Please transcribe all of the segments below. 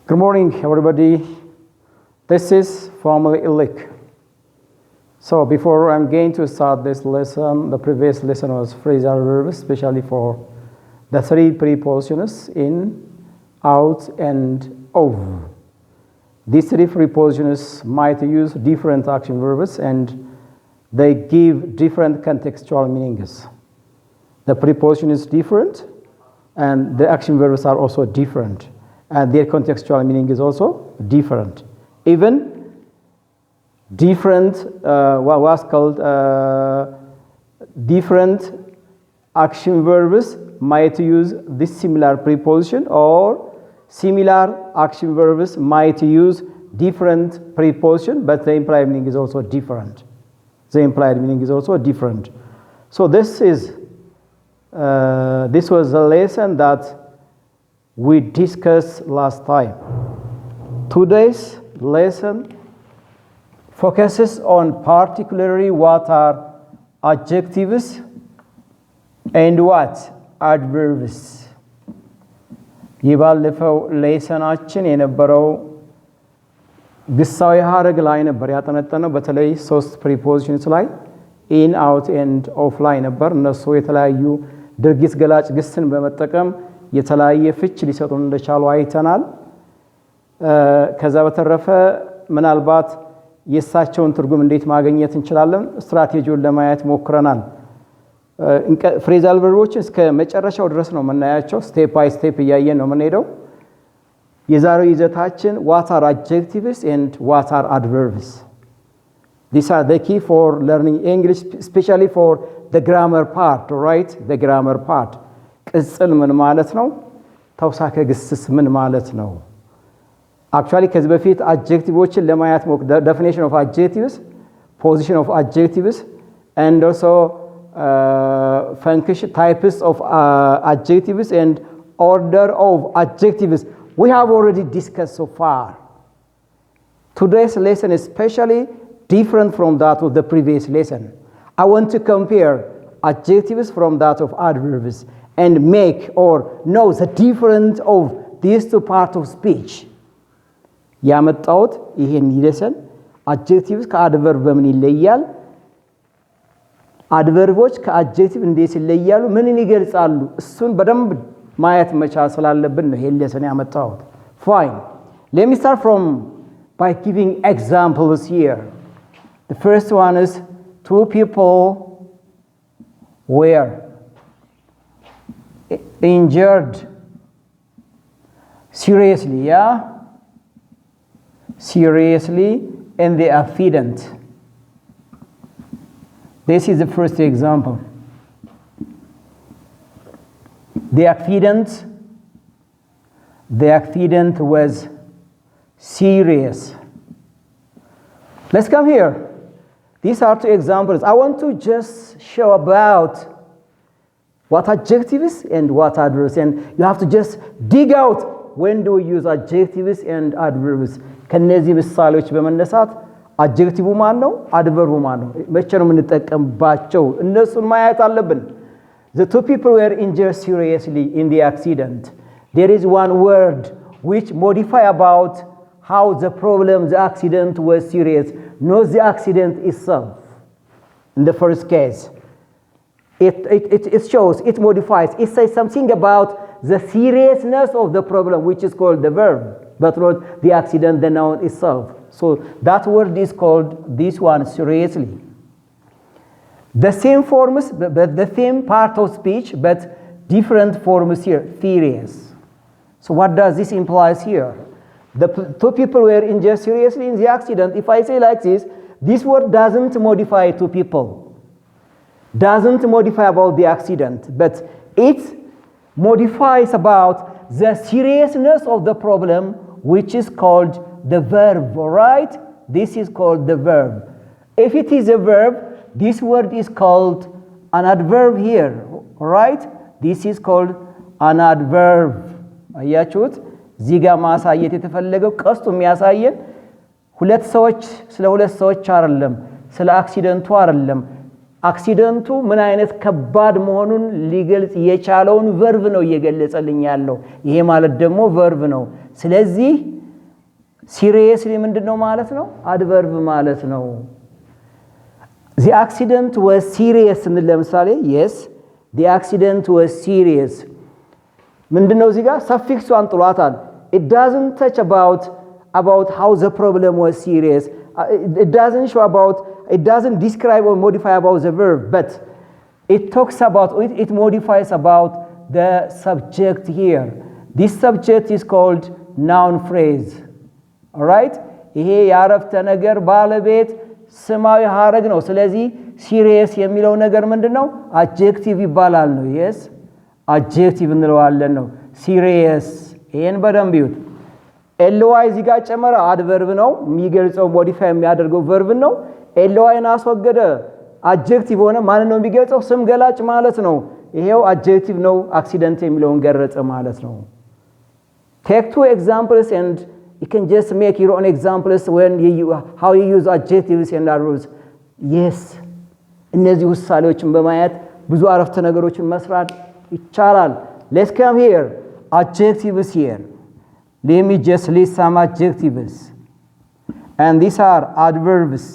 Good morning, everybody. This is Formally Illic. So before I'm going to start this lesson, the previous lesson was phrasal verbs, especially for the three prepositions in, out, and of. These three prepositions might use different action verbs and they give different contextual meanings. The preposition is different and the action verbs are also different. And their contextual meaning is also different. Even different, what was called different action verbs might use this similar preposition, or similar action verbs might use different preposition, but the implied meaning is also different. The implied meaning is also different. So this was a lesson that we discussed last time. Today's lesson focuses on particularly what are adjectives and what adverbs. የባለፈው ሌሰናችን የነበረው ግሳዊ ሐረግ ላይ ነበር ያጠነጠነው። በተለይ ሶስት ፕሪፖዚሽንስ ላይ in, out and off ላይ ነበር። እነሱ የተለያዩ ድርጊት ገላጭ ግስን በመጠቀም የተለያየ ፍች ሊሰጡን እንደቻሉ አይተናል። ከዛ በተረፈ ምናልባት የሳቸውን ትርጉም እንዴት ማግኘት እንችላለን ስትራቴጂውን ለማየት ሞክረናል። ፍሬዛል ቨርቦችን እስከ መጨረሻው ድረስ ነው የምናያቸው። ስቴፕ ባይ ስቴፕ እያየን ነው የምንሄደው። የዛሬው ይዘታችን what are adjectives and what are adverbs. These are the key for learning English, especially for the grammar part, right? The grammar part. ቅጽል ምን ማለት ነው? ተውሳከ ግስስ ምን ማለት ነው? Actually ከዚህ በፊት adjectives ለማየት definition of adjectives, position of adjectives, and also function types of adjectives and order of adjectives we have already discussed so far. Today's lesson is especially different from that of the previous lesson. I want to compare adjectives from that of adverbs and make or know the difference of these two parts of speech. ያመጣሁት ይሄን ይለሰን adjectives ከadverb በምን ይለያል? adverbs ከadjective እንዴት ይለያሉ? ምንን ይገልጻሉ? እሱን በደንብ ማየት መቻል ስላለብን ነው ይሄን ለሰን ያመጣሁት። Fine. Let me start by giving examples here. The first one is two people were injured seriously in the accident. This is the first example. The accident was serious. Let's come here. These are two examples. I want to just show about what adjectives and what adverbs, and you have to just dig out when do we use adjectives and adverbs. ከነዚህ ምሳሌዎች በመነሳት adjective ማን ነው adverb ማን ነው መቼ ነው የምንጠቀምባቸው እነሱን ማየት አለብን። The two people were injured seriously in the accident. There is one word which modify about how the accident was serious, not the accident itself. In the first case, it shows, it modifies, it says something about the seriousness of the problem, which is called the verb, but not the accident, the noun itself. So that word is called, this one, seriously. The same forms, but the same part of speech, but different forms here, furious. So what does this imply here? The two people were injured seriously in the accident. If I say like this word doesn't modify two people. Doesn't modify about the accident, but it modifies about the seriousness of the problem, which is called the verb, right? This is called the verb. If it is a verb, this word is called an adverb here, right? This is called an adverb. አያችሁት? እዚህ ጋር ማሳየት የተፈለገው ቀስቱ የሚያሳየን ሁለት ሰዎች ስለ ሁለት ሰዎች አይደለም፣ ስለ አክሲደንቱ አይደለም። አክሲደንቱ ምን አይነት ከባድ መሆኑን ሊገልጽ የቻለውን verb ነው እየገለጸልኝ ያለው። ይሄ ማለት ደግሞ verb ነው። ስለዚህ seriously ምንድነው ማለት ነው adverb ማለት ነው the accident was serious እንል ለምሳሌ yes the accident was serious ምንድነው እዚህ ጋር suffixዋን ጥሏታል it doesn't touch about how the problem was serious it doesn't show about it doesn't describe or modify about the verb but it talks about it modifies about the subject here this subject is called noun phrase all right ይሄ ያረፍተ ነገር ባለቤት ስማዊ ሐረግ ነው ስለዚህ serious የሚለው ነገር ምንድነው adjective ይባላል ነው yes adjective እንለዋለን ነው serious ይሄን በደንብ ይዩት ly እዚህ ጋር ጨመረ adverb ነው የሚገልጸው modify የሚያደርገው verb ነው ly አስወገደ adjective ሆነ ማን ነው የሚገልጸው ስም ገላጭ ማለት ነው ይሄው adjective ነው accident የሚለውን ገረጸ ማለት ነው take two examples and you can just make your own examples when how you use adjectives and adverbs yes እነዚህ ውሳሌዎችን በማየት ብዙ አረፍተ ነገሮችን መስራት ይቻላል let's come here adjectives here let me just list some adjectives and these are adverbs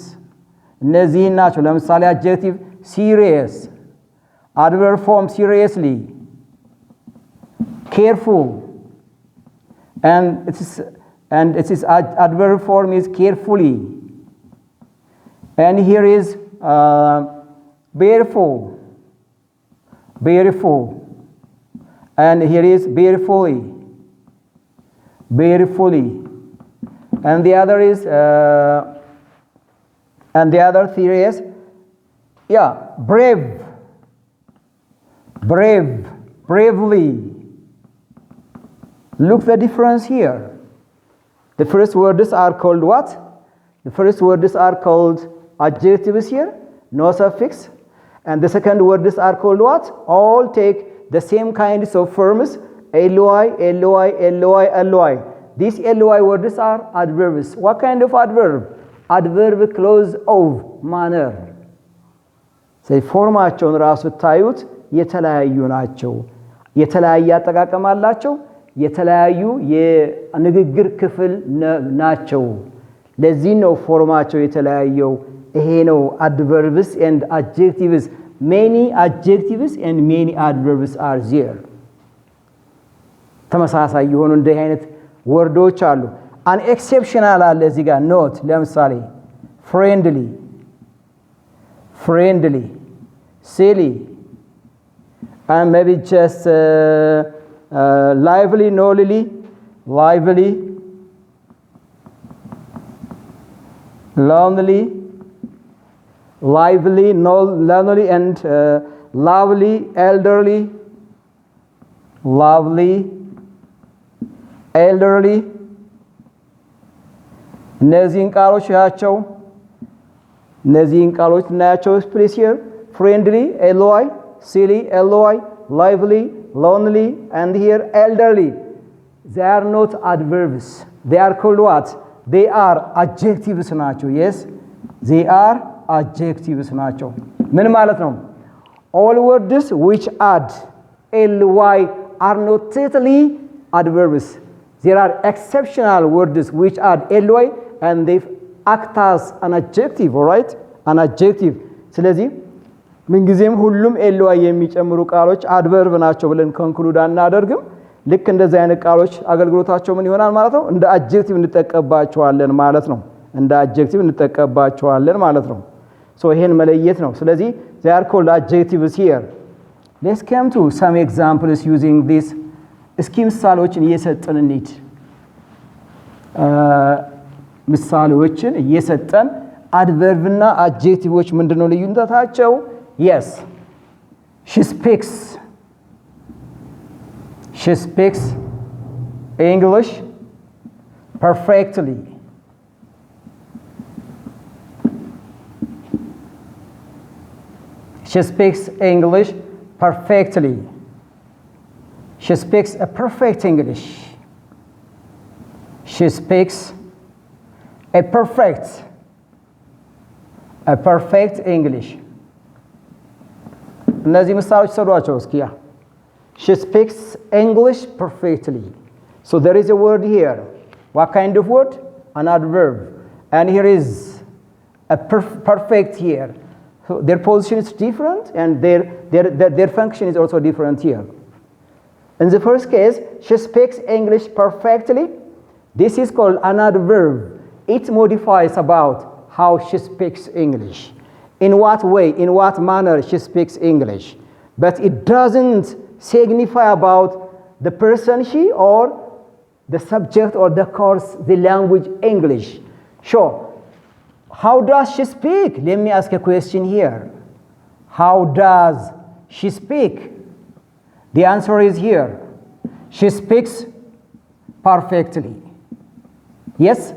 እነዚህ ናቸው ለምሳሌ adjective serious adverb form seriously careful and it is adverb form is carefully and here is beautiful and here is beautifully and the other is and the other theory is yeah bravely look the difference here the first words are called what the first words are called adjectives here no suffix and the second words are called what all take the same kinds of forms ly these ly words are adverbs what kind of adverb clause of manner say ፎርማቸውን ራሱ ታዩት የተለያዩ ናቸው የተለያየ አጠቃቀም አላቸው የተለያዩ የንግግር ክፍል ናቸው ለዚህ ነው ፎርማቸው የተለያየው ይሄ ነው adverbs and adjectives many adjectives and many adverbs are there ተመሳሳይ የሆኑ እንደ አይነት ወርዶች አሉ an exceptional አለ እዚህ ጋር note ለምሳሌ friendly silly and maybe just lively lonely and lovely elderly እነዚህን ቃሎች ያቸው እነዚህን ቃሎች እናያቸው please here friendly ly silly ly lively lonely and here elderly they are not adverbs they are called what they are adjectives ናቸው yes they are adjectives ናቸው ምን ማለት ነው all words which add ly are not totally adverbs there are exceptional words which add ly and they act as an adjective all right an adjective ስለዚህ ምን ጊዜም ሁሉም ly የሚጨምሩ ቃሎች adverb ናቸው ብለን ኮንክሉድ አናደርግም ልክ እንደዚህ አይነት ቃሎች አገልግሎታቸው ምን ይሆናል ማለት ነው እንደ adjective እንጠቀምባቸዋለን ማለት ነው እንደ adjective እንጠቀምባቸዋለን ማለት ነው so ይሄን መለየት ነው ስለዚህ they are called adjectives here let's come to some examples using this እስኪ ምሳሌዎችን እየሰጠን እንሂድ ምሳሌዎችን እየሰጠን adverb እና adjectives ምንድነው ልዩነታቸው yes she speaks English perfectly she speaks English perfectly she speaks a perfect English she speaks a perfect English እነዚህ ምሳሌዎች ሰዷቸው እስኪያ she speaks English perfectly so there is a word here what kind of word an adverb. And here is a perfect here. So their position is different and their function is also different here. In the first case, she speaks English perfectly. This is called an adverb. It modifies about how she speaks English. In what way, in what manner she speaks English. But it doesn't signify about the person she or the subject or the course, the language English. Sure. How does she speak? Let me ask a question here. How does she speak? The answer is here. She speaks perfectly. Yes?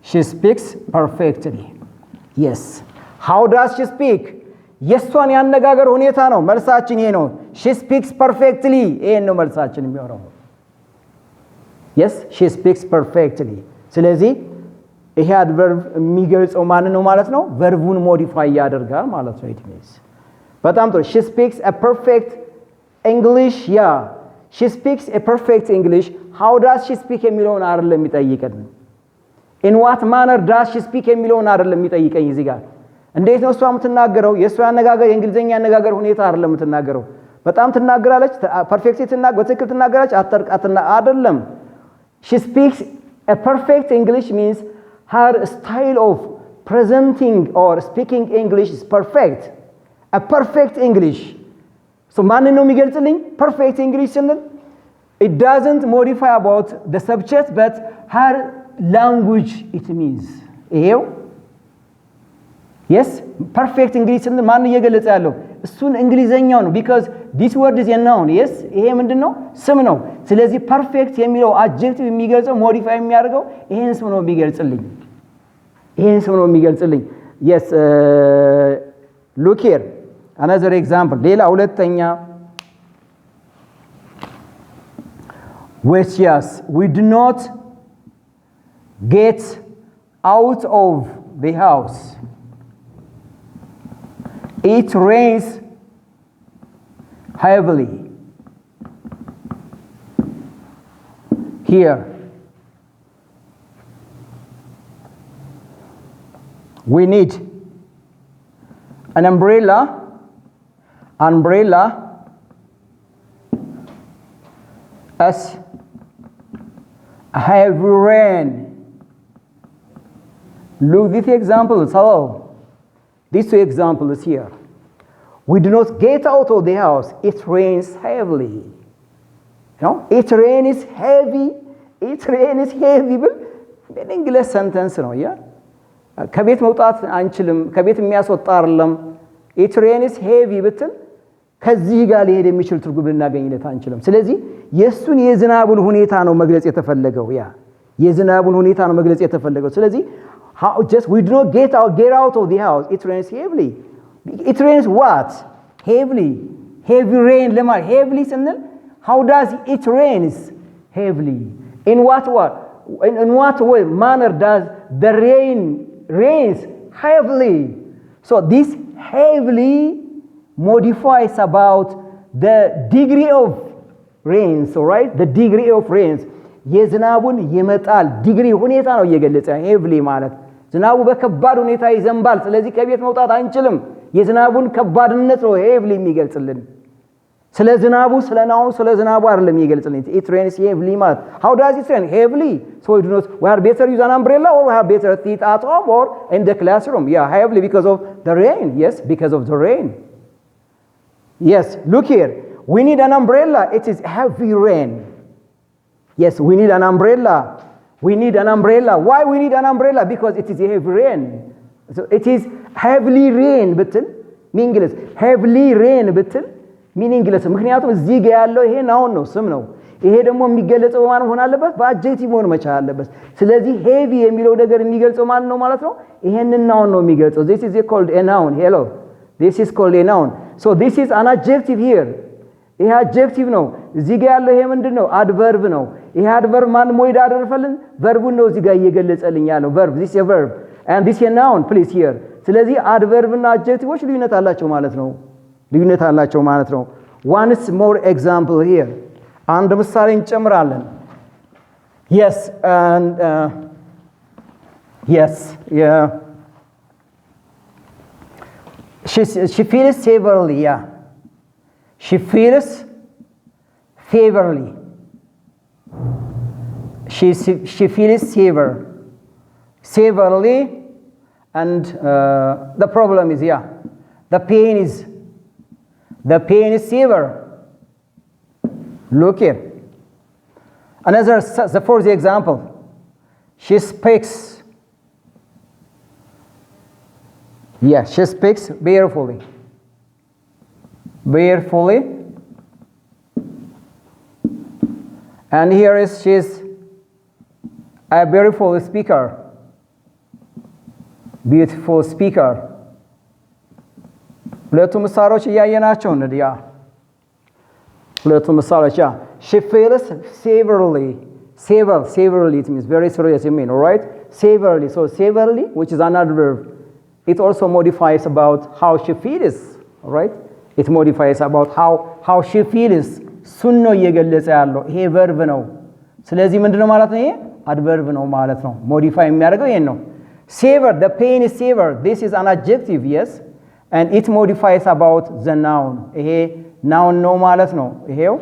She speaks perfectly. Yes. How does she speak? የሷን ያነጋገር ሁኔታ ነው መልሳችን ይሄ ነው she speaks perfectly ይሄን ነው መልሳችን የሚሆነው yes she speaks perfectly ስለዚህ ይሄ adverb የሚገልጸው ማን ነው ማለት ነው verb-ን modify ያደርጋል ማለት ነው it means በጣም ጥሩ she speaks a perfect English yeah she speaks a perfect English how does she speak የሚለውን አይደለም የሚጠይቀን in what manner does she speak የሚለውን አይደለም የሚጠይቀኝ እዚህ ጋር እንዴት ነው እሷ የምትናገረው የእሷ ያነጋገር የእንግሊዘኛ ያነጋገር ሁኔታ አይደለም የምትናገረው በጣም ትናገራለች ፐርፌክት ትናገር በትክክል ትናገራለች አጥርቃትና አይደለም she speaks a perfect English means her style of presenting or speaking English is perfect a perfect English so ማን ነው የሚገልጽልኝ perfect English ስንል it doesn't modify about the subject but her language it means ይሄው yes perfect English ስንል ማን እየገለጸ ያለው እሱን እንግሊዘኛው ነው because this word is a noun yes ይሄ ምንድነው ስም ነው ስለዚህ perfect የሚለው adjective የሚገልጸው modify የሚያደርገው ይሄን ስም ነው የሚገልጽልኝ yes look here another example ሌላ ሁለተኛ which yes we do not get out of the house it rains heavily here we need an umbrella as heavy rain look this example hello these two examples here we do not get out of the house it rains heavily you know it rains heavy but in English sentence ነው ያ ከቤት መውጣት አንችልም ከቤት የሚያስወጣ አይደለም it rains heavy ብትል ከዚህ ጋር ሊሄድ የሚችል ትርጉም ልናገኝለት አንችልም ስለዚህ የሱን የዝናቡን ሁኔታ ነው መግለጽ የተፈለገው ያ የዝናቡን ሁኔታ ነው መግለጽ የተፈለገው ስለዚህ how just we do not get out of the house it rains heavily it rains what heavy rain lema heavily ስንል how does it rains heavily in what way manner does the rain rains heavily so this heavily modifies about the degree of rains all right the degree of rains የዝናቡን ይመጣል ዲግሪ ሁኔታ ነው እየገለጸ heavily ማለት ዝናቡ በከባድ ሁኔታ ይዘንባል ስለዚህ ከቤት መውጣት አንችልም የዝናቡን ከባድነት ነው heavily የሚገልጽልን ስለ ዝናቡ ስለ ዝናቡ አይደለም የሚገልጽልን it rains heavily ማለት how does it rain heavily so we do not we are better use an umbrella or we are better sit at home or in the classroom yeah heavily because of the rain yes because of the rain yes look here we need an umbrella it is heavy rain yes we need an umbrella why we need an umbrella because it is a heavy rain so it is heavily rain ብትል meaningless heavily rain ብትል meaningless ምክንያቱም እዚህ ጋር ያለው ይሄ noun ነው ስም ነው ይሄ ደግሞ የሚገለጸው ማን ሆነ አለበት በadjective መሆን መቻል አለበት ስለዚህ heavy የሚለው ነገር የሚገልጸው ማን ነው ማለት ነው ይሄንን noun ነው የሚገልጸው this is called a noun hello this is called a noun so this is an adjective here ይሄ adjective ነው እዚህ ጋር ያለው ይሄ ምንድነው adverb ነው ይሄ adverb ማን ሞይዳ አደረፈልን verb ነው እዚህ ጋር እየገለጸልኝ ያለው verb this is a verb and this is a noun please here ስለዚህ adverb እና adjectives ልዩነት አላቸው ማለት ነው once more example here አንድ ምሳሌ እንጨምራለን yes and Yes, yeah. She feels favorably, yeah. She feels favorably. She feels favorably, and the problem is, yeah, the pain is severe. Look here. Another, for the example, she speaks. Yeah, she speaks barefully. And here is she's a beautiful speaker. Beautiful speaker. ሁለቱም ምሳሌዎች እያየናቸው እንዲያ ሁለቱም ምሳሌዎች ያ she feels severely it means very serious, you mean, all right? Severely, so severely, which is an adverb, it also modifies about how she feels, all right? It modifies about how she feels. እሱን ነው እየገለጸ ያለው ይሄ verb ነው። ስለዚህ ምንድነው ማለት ነው? ይሄ adverb ነው ማለት ነው። modify የሚያደርገው ይሄን ነው። Severe, the pain is severe. This is an adjective, yes, and it modifies about the noun. ይሄ noun ነው ማለት ነው። ይሄው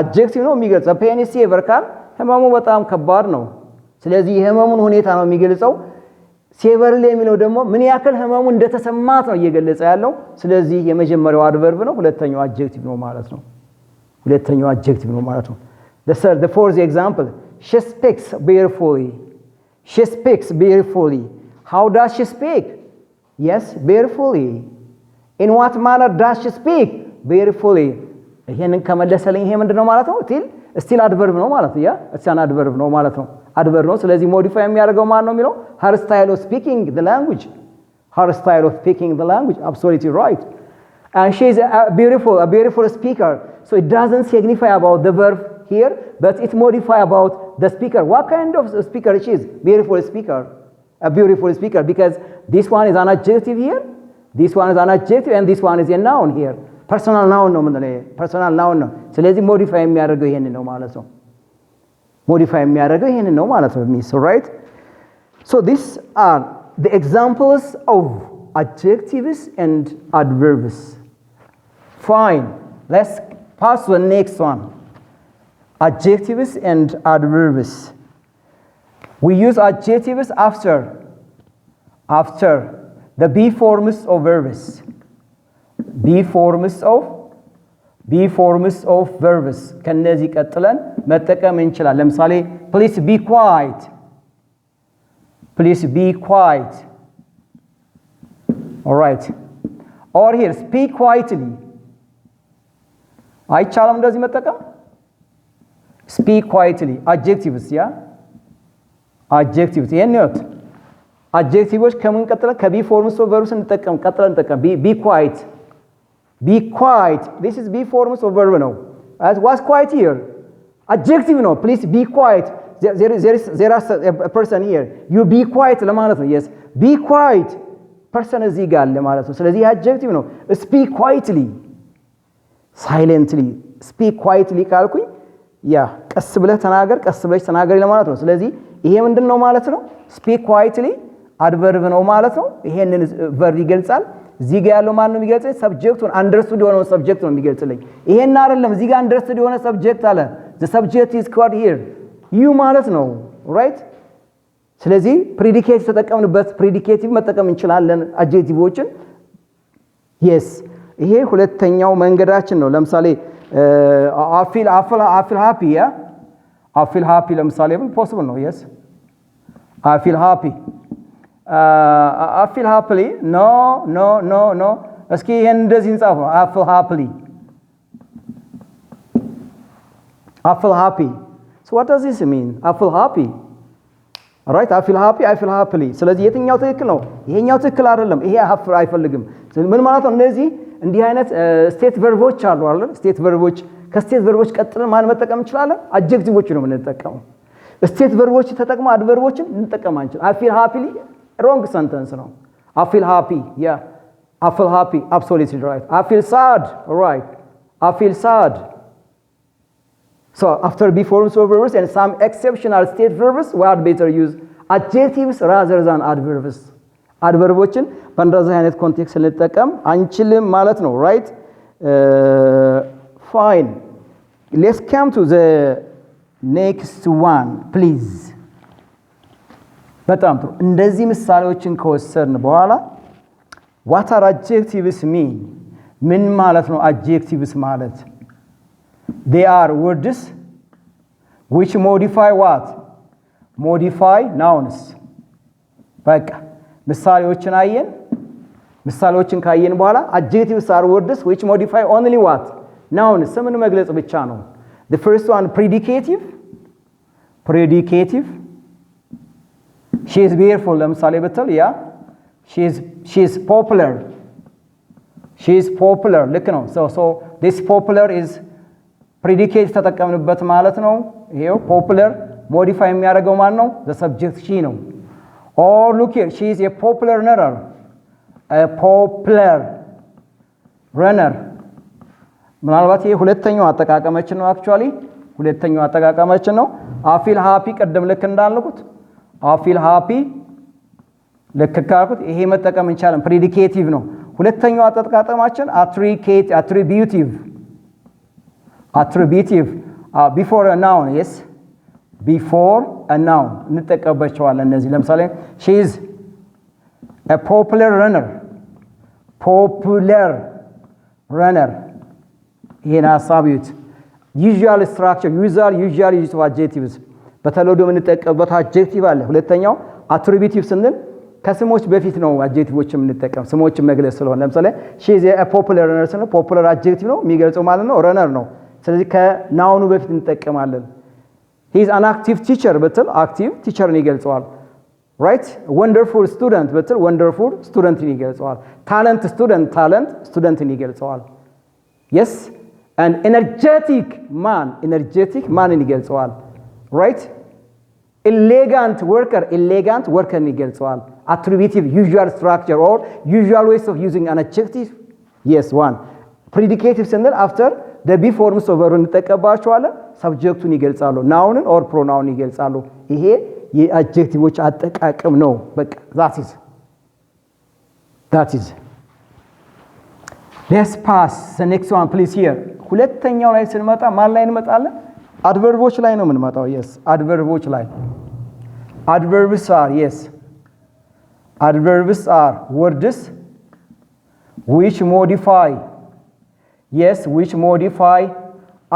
adjective ነው የሚገልጸው። the pain is severe ካል ህመሙ በጣም ከባድ ነው። ስለዚህ የህመሙን ሁኔታ ነው የሚገልጸው። severely የሚለው ደግሞ ምን ያክል ህመሙ እንደተሰማት ነው እየገለጸ ያለው። ስለዚህ የመጀመሪያው adverb ነው፣ ሁለተኛው adjective ነው ማለት ነው። ሁለተኛው adjective ነው ማለት ነው። The fourth example, she speaks beautifully. She speaks beautifully. How does she speak? Yes, beautifully. In what manner does she speak? Beautifully. ይሄንን ከመለሰልኝ ይሄ ምንድነው ማለት ነው? still adverb ነው ማለት ነው። ያ it's an adverb ነው ማለት ነው። adverb ነው። ስለዚህ modify የሚያደርገው ማን ነው የሚለው? her style of speaking the language. Her style of speaking the language. Absolutely right. And she is a beautiful speaker. So it doesn't signify about the verb here, but it modify about the speaker. What kind of speaker she is? Beautiful speaker. A beautiful speaker, because this one is an adjective here, this one is an adjective, and this one is a noun here. Personal noun ነው ምንድነው? personal noun ነው። ስለዚህ modify የሚያደርገው ይሄንን ነው ማለት ነው። modify የሚያደርገው ይሄንን ነው ማለት ነው። means, right? So these are the examples of adjectives and adverbs. Fine. Let's pass to the next one. Adjectives and adverbs. We use adjectives after the be forms of verbs. Be forms of verbs. ከነዚህ ቀጥለን መጠቀም እንችላለን። ለምሳሌ please be quiet. Please be quiet. All right. Or here speak quietly. አይቻልም እንደዚህ መጠቀም? Speak quietly. Adjectives, yeah? Adjectives. ይሄን ነው adjectives ከምን ቀጥለን ከቢ forms of verbs እንጠቀም be quiet. Be quiet. This is be forms of verb ነው. As was quiet here. Adjective ነው. Please be quiet. There is a person here. You be quiet ለማለት ነው. Yes. Be quiet. Person እዚህ ጋር አለ ማለት ነው። ስለዚህ adjective ነው. Speak quietly. Silently. Speak quietly ካልኩኝ ያ ቀስ ብለህ ተናገር ለማለት ነው። ስለዚህ ይሄ ምንድነው ማለት ነው? Speak quietly adverb ነው ማለት ነው። ይሄንን verb ይገልጻል። እዚህ ጋር ያለው ማን ነው የሚገልጸው? ሰብጀክቱን አንደርስቱድ የሆነው ሰብጀክት ነው የሚገልጽልኝ። ይሄን አይደለም እዚህ ጋር አንደርስቱድ የሆነ ሰብጀክት አለ። the subject is called here you ማለት ነው። right? ስለዚህ predicative ተጠቀምንበት predicative መጠቀም እንችላለን adjectiveዎችን። yes ይሄ ሁለተኛው መንገዳችን ነው። ለምሳሌ I feel happy, yeah? I feel happy ለምሳሌ possible ነው። yes I feel happy. I feel happily. No. እስኪ ይሄን እንደዚህ እንጻፈው። I feel happily. I feel happy. So what does this mean? I feel happy. All right? I feel happily. ስለዚህ የትኛው ትክክል ነው? ይሄኛው ትክክል አይደለም። ይሄ አይፈልግም። ምን ማለት ነው? እነዚህ እንዲህ አይነት ስቴት ቨርቦች አሉ አይደል? ስቴት ቨርቦች ከስቴት ቨርቦች ቀጥለን ማን መጠቀም እንችላለን? አድጀክቲቮች ነው የምንጠቀመው። ስቴት ቨርቦች ተጠቅመው አድቨርቦችን እንጠቀም አንችልም። I feel happily wrong sentence ነው። I feel happy. Yeah. I feel happy. Absolutely right. I feel sad. All right. I feel sad. So after be forms of verbs and some exceptional state verbs, we had better use adjectives rather than adverbs adverbዎችን በእንደዚህ አይነት ኮንቴክስት ልንጠቀም አንችልም ማለት ነው right fine let's come to the next one please በጣም ጥሩ እንደዚህ ምሳሌዎችን ከወሰድን በኋላ what are adjectives mean ምን ማለት ነው adjectives ማለት they are words which modify what modify nouns በቃ ምሳሌዎችን አየን ምሳሌዎችን ካየን በኋላ adjectives are words which modify only what nouns ስምን መግለጽ ብቻ ነው the first one predicative she is beautiful ለምሳሌ ብትል ያ she is popular ልክ ነው so this popular is predicate ተጠቀምንበት ማለት ነው ይሄው popular modify የሚያደርገው ማን ነው the subject she ነው or look here she is a popular runner ምናልባት ይሄ ሁለተኛው አጠቃቀማችን ነው actually ሁለተኛው አጠቃቀማችን ነው I feel happy ቀደም ልክ እንዳልኩት I feel happy ልክ ካልኩት ይሄ መጠቀም እንችላለን predicative ነው ሁለተኛው አጠቃቀማችን attributive before a noun yes before a noun እንጠቀምባቸዋለን እነዚህ ለምሳሌ she is a popular runner ይሄን ሐሳብ ይዩት usual structure usual use of adjectives በተለምዶ የምንጠቀምበት adjective አለ ሁለተኛው attributive ስንል ከስሞች በፊት ነው adjectiveዎችን የምንጠቀም ስሞችን መግለጽ ስለሆነ ለምሳሌ she is a popular runner ስንል popular adjective ነው የሚገልጸው ማለት ነው runner ነው ስለዚህ ከናውኑ በፊት እንጠቀማለን he is an active teacher በትል active teacher-ን ይገልጸዋል right wonderful student በትል wonderful student-ን ይገልጸዋል talent student-ን ይገልጸዋል yes and energetic man-ን ይገልጸዋል right elegant worker-ን ይገልጸዋል attributive usual structure or usual ways of using an adjective yes one predicative ስንል after the be forms of verb እንጠቀምባቸዋለን subject-ን ይገልጻሉ noun-ን or pronoun ይገልጻሉ ይሄ የadjectiveዎች አጠቃቀም ነው በቃ that is let's pass the next one please here ሁለተኛው ላይ ስንመጣ ማን ላይ እንመጣለን adverbs ላይ ነው የምንመጣው yes adverbs ላይ adverbs are words which modify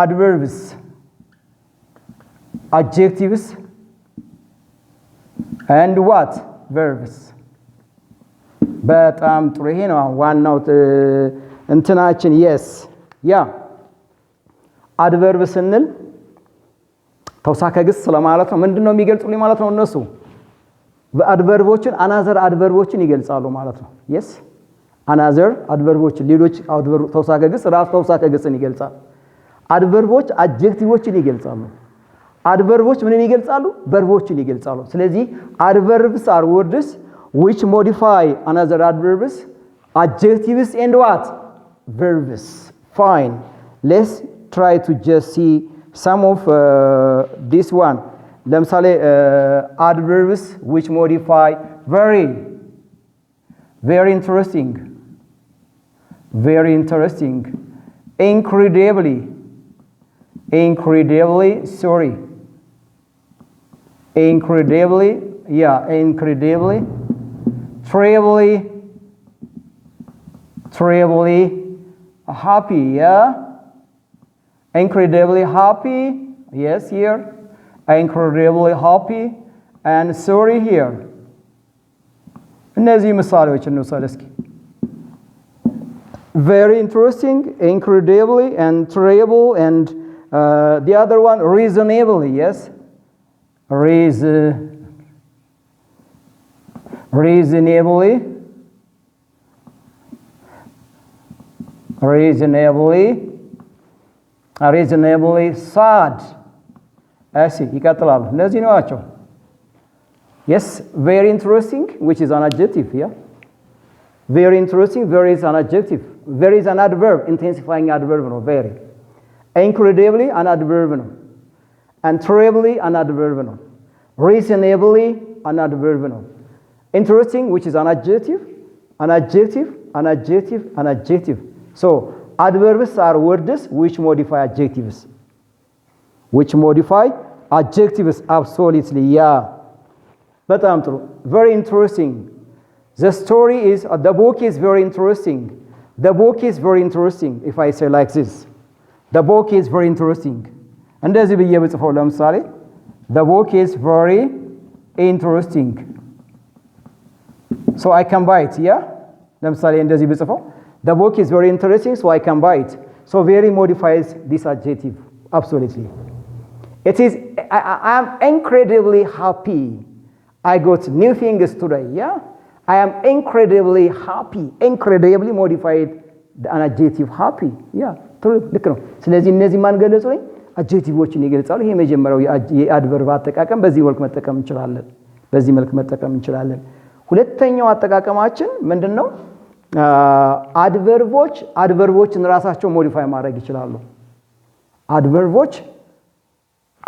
adverbs adjectives and what verbs በጣም ጥሩ ይሄ ነው ዋናው እንትናችን yes adverb ስንል ተውሳከ ግስ ስለማለት ነው ምንድነው የሚገልጹልኝ ማለት ነው እነሱ በአድቨርቦችን another adverbዎችን ይገልጻሉ ማለት ነው yes another adverbዎችን ሌሎች ተውሳከ ግስ ራስ ተውሳከ ግስን ይገልጻል adverbዎች adjectiveዎችን ይገልጻሉ adverbዎች ምንን ይገልጻሉ verboችን ይገልጻሉ ስለዚህ adverbs are words which modify another adverbs adjectives and what verbs fine let's try to just see some of this one ለምሳሌ adverbs which modify very interesting incredibly sorry incredibly terribly happy incredibly happy yes here incredibly happy and sorry here እነዚህ ምሳሌዎች እንውሰድ እስኪ very interesting incredibly and terrible and the other one reasonably yes reasonably sad ይቀጥላሉ እነዚህ ናቸው yes very interesting which is an adjective very interesting very is an adjective very is an adverb intensifying adverb no very incredibly an adverb no and terribly an adverb no reasonably an adverb ነው interesting which is an adjective an adjective an adjective an adjective so adverbs are words which modify adjectives absolutely yeah በጣም ጥሩ very interesting the story is the book is very interesting the book is very interesting if I say like this the book is very interesting እንደዚህ ብዬ ብጽፈው ለምሳሌ the book is very interesting so I can buy it yeah ለምሳሌ እንደዚህ ብጽፈው the book is very interesting so I can buy it so very modifies this adjective absolutely it is I am incredibly happy I got new things today yeah I am incredibly happy incredibly modified an adjective happy yeah true ልክ ነው ስለዚህ እነዚህ ማን ገለጹልኝ adjectiveዎችን ይገልጻሉ ይሄ መጀመሪያው የadverb አጠቃቀም በዚህ መልኩ መጠቀም እንችላለን ሁለተኛው አጠቃቀማችን ምንድነው adverbዎችን ራሳቸው modify ማድረግ ይችላሉ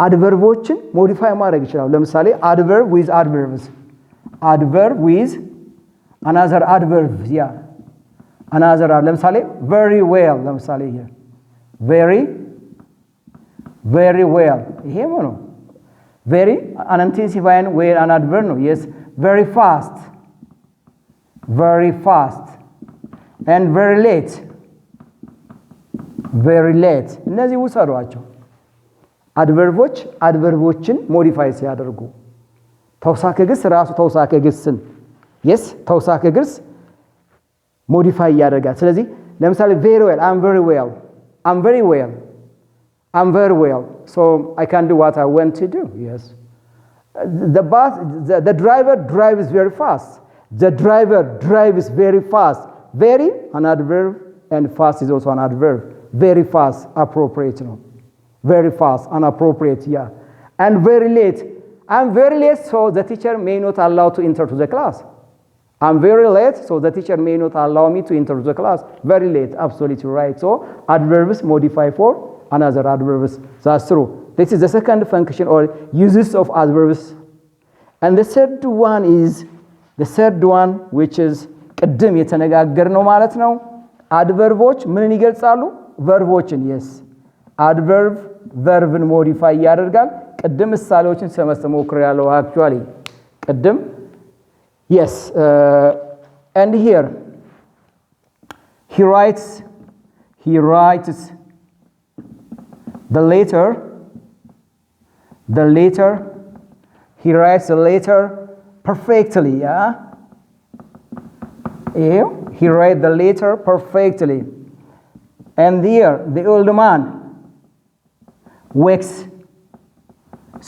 adverbዎችን modify ማድረግ ይችላሉ ለምሳሌ adverb with adverbs adverb with another adverb yeah another ለምሳሌ very well ለምሳሌ here very well ይሄ ነው very an intensifying where an adverb ነው yes very fast and very late እነዚህ ውሰዷቸው adverbዎችን modify ሲያደርጉ ተውሳከ ግስ ራሱ ተውሳከ ግስን yes ተውሳከ ግስ modify ያደርጋል ስለዚህ ለምሳሌ very well I'm very well so I can do what I want to do yes the driver drives very fast the driver drives very fast very an adverb and fast is also an adverb very fast appropriate no very fast inappropriate yeah and very late I'm very late so the teacher may not allow to enter to the class I'm very late so the teacher may not allow me to enter to the class very late absolutely right so adverbs modify for another adverbs that's true this is the second function or uses of adverbs and the third one which is ቅድም የተነጋገርነው ማለት ነው adverbዎች ምን ይገልጻሉ verbዎችን yes adverb verbን modify ያደርጋል ቅድም ምሳሌዎችን ሰመስተሞክር ያለው actually ቅድም yes and here he writes the letter he writes the letter perfectly yeah he writes the letter perfectly and here the old man wakes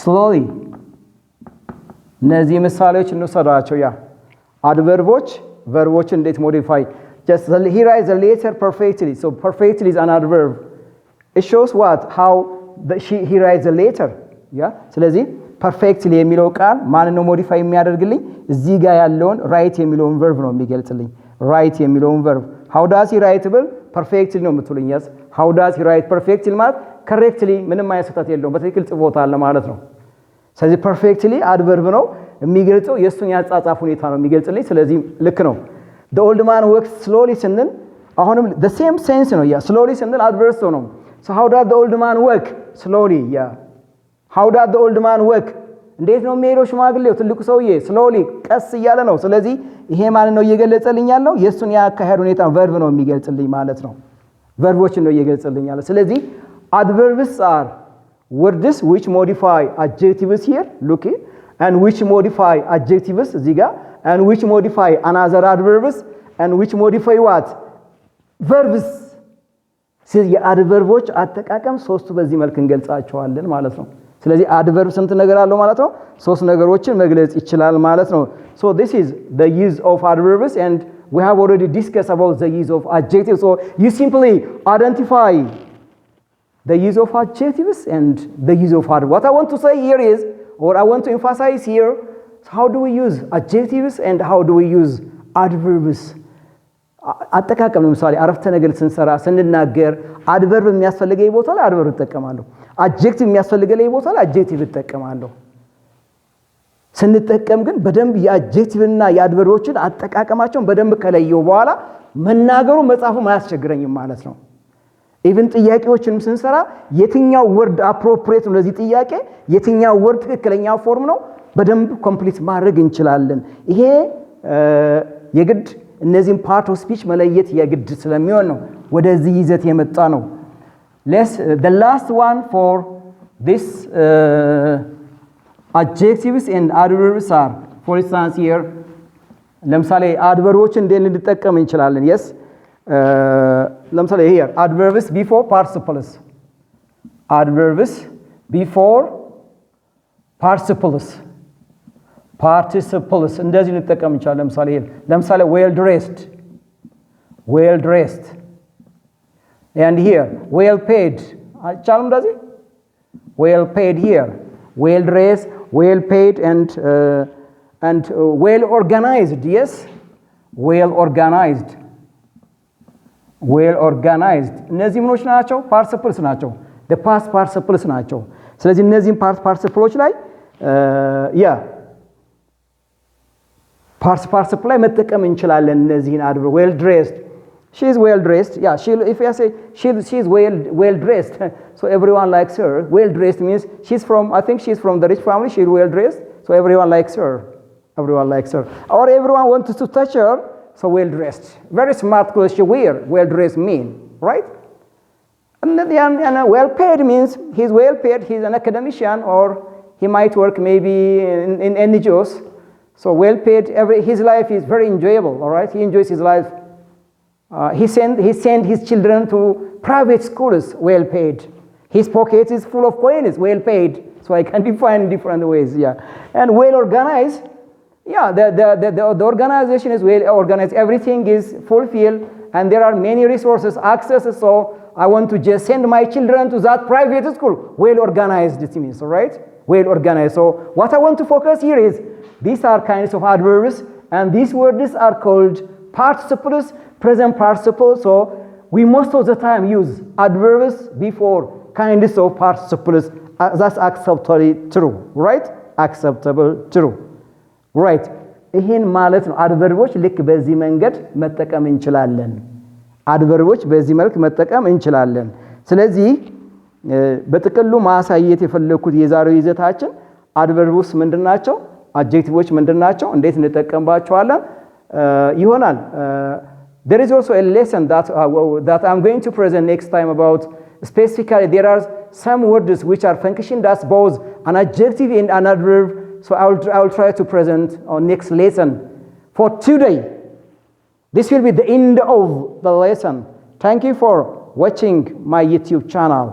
slowly እነዚህ ምሳሌዎች እንሰራቸው ያ adverbዎች verbዎች እንዴት modify just he writes the letter perfectly so perfectly is an adverb it shows what how he writes the letter yeah ስለዚህ perfectly የሚለው ቃል ማን ነው modify የሚያደርግልኝ እዚህ ጋር ያለውን write የሚለውን verb ነው የሚገልጽልኝ write የሚለውን verb how does he write perfectly ነው የምትሉኝ yes how does he write perfectly ማለት correctly ምንም አይሰጣት የለውም በትክክል ጽፎታል ማለት ነው ስለዚህ perfectly adverb ነው የሚገልጸው የሱን ያጻጻፍ ሁኔታ ነው የሚገልጽልኝ ስለዚህ ልክ ነው the old man works slowly ስንል አሁንም the same sense ነው ያ slowly ስንል adverb ነው so how does the old man work slowly yeah how does the old man work እንዴት ነው የሚሄደው ሽማግሌው ትልቁ ሰውዬ slowly ቀስ እያለ ነው ስለዚህ ይሄ ማለት ነው እየገለጸልኝ ያለው የሱን ያካሄድ ሁኔታ verb ነው የሚገልጽልኝ ማለት ነው verbዎችን ነው እየገለጸልኝ ያለው ስለዚህ adverbs are words which modify adjectives here look it and which modify adjectives እዚህ ጋር and which modify another adverbs and which modify what verbs ስለዚህ የadverbዎች አጠቃቀም ሶስቱ በዚህ መልኩ እንገልጻቸዋለን ማለት ነው ስለዚህ adverb ስንት ነገር አለው ማለት ነው ሶስት ነገሮችን መግለጽ ይችላል ማለት ነው so this is the use of adverbs and we have already discussed about the use of adjectives so you simply identify the use of adjectives and the use of adverbs what I want to say here is or I want to emphasize here how do we use adjectives and how do we use adverbs አጠቃቀም ለምሳሌ አረፍተ ነገር ስንሰራ ስንናገር adverb የሚያስፈልገው ቦታ ላይ adverb ተጠቀማለሁ adjective የሚያስፈልገው ቦታ ላይ adjective ተጠቀማለሁ ስንጠቀም ግን በደንብ የአድጀክቲቭ እና የአድቨርቦችን አጠቃቀማቸውን በደንብ ከለየው በኋላ መናገሩ መጻፉ ማያስቸግረኝም ማለት ነው። ኢቭን ጥያቄዎችንም ስንሰራ የትኛው ወርድ አፕሮፕሪየት ነው ለዚህ ጥያቄ፣ የትኛው ወርድ ትክክለኛ ፎርም ነው በደንብ ኮምፕሊት ማድረግ እንችላለን። ይሄ የግድ እነዚህን ፓርት ኦፍ ስፒች መለየት የግድ ስለሚሆን ነው ወደዚህ ይዘት የመጣ ነው። the last one for this adjectives and adverbs are, for instance here ለምሳሌ አድቨርቦችን እንዴት ልንጠቀም እንችላለን? yes ለምሳሌ here adverbs before participles, adverbs before participles እንደዚህ ልንጠቀም እንችላለን። ለምሳሌ well dressed and here well paid አይቻልም እንደዚህ well paid here well dressed well paid and well organized. yes well organized እነዚህ ምኖች ናቸው? participles ናቸው። the past participles ናቸው። ስለዚህ እነዚህን participles ላይ participle ላይ መጠቀም እንችላለን እነዚህን adverb well dressed, she is well dressed. if I say she is well dressed, so everyone likes her. well dressed means I think she's from the rich family, she is well dressed, so everyone likes her. Or everyone wants to touch her, so well dressed. Very smart clothes she wear, well dressed mean, right? And then well paid means he's well paid, he's an academician, or he might work maybe in NGOs. So well paid, his life is very enjoyable, all right? He enjoys his life. He sent his children to private schools, well paid. His pocket is full of coins, well paid. So I can define different ways, And well organized, the organization is well organized. Everything is fulfilled, and there are many resources, accesses. So I want to just send my children to that private school. Well organized, it means, all right? Well organized. So what I want to focus here is these are kinds of adverbs, and these words are called participles, present participles. So we most of the time use adverbs before kinds of participles. That's acceptably true, right? Acceptable, true, right? ይሄን ማለት ነው። አድቨርቦች ልክ በዚህ መንገድ መጠቀም እንችላለን። አድቨርቦች በዚህ መልክ መጠቀም እንችላለን። ስለዚህ በጥቅሉ ማሳየት የፈለኩት የዛሬው ይዘታችን አድቨርቦች ምንድናቸው? adjectives ምንድናቸው? እንዴት እንጠቀምባቸዋለን ይሆናል። There is also a lesson that I'm going to present next time about specifically there are some words which are functioned as both an adjective and an adverb. So I will try to present on next lesson. For today, this will be the end of the lesson. Thank you for watching my YouTube channel.